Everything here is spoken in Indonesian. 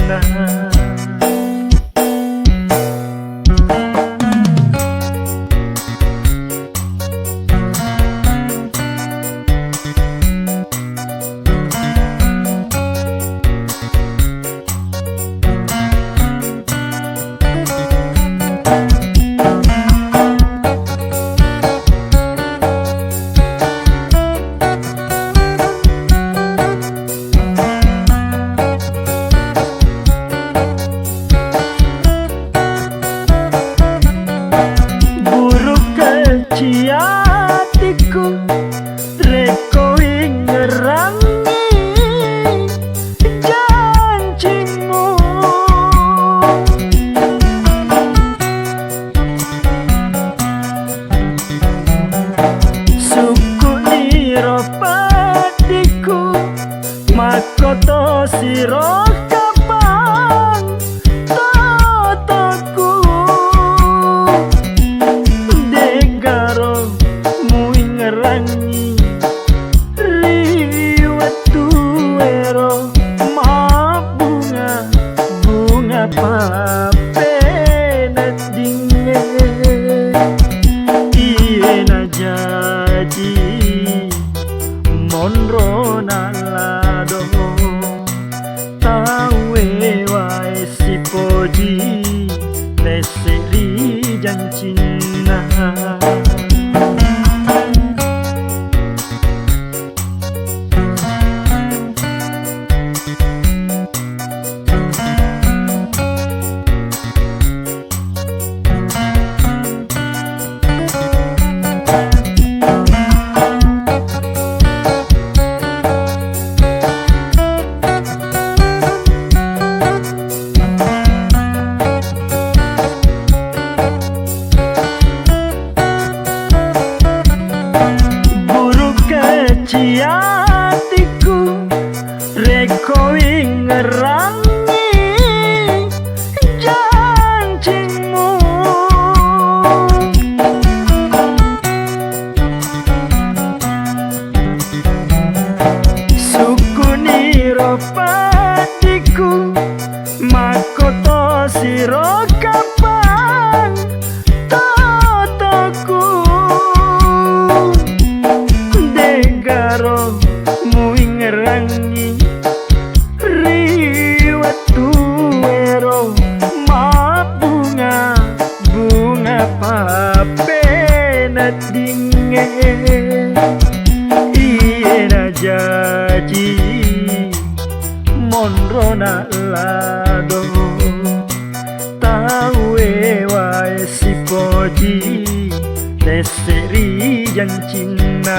Cina. Hatiku reko ngerangi janjimu, suku niro padiku makoto siro kapan totoku degaro ngerangi riwatu ero ma bunga papena dinge iena jadi monro nalado tawe wae si poji leseri jancina. Hatiku reko ngerangi janjimu, suku niro padiku makoto siro kapan totoku degaro ngerangi riwatu ero ma bunga papena dinge iena jadi monro na lado tawe wae si poji leseri jancina.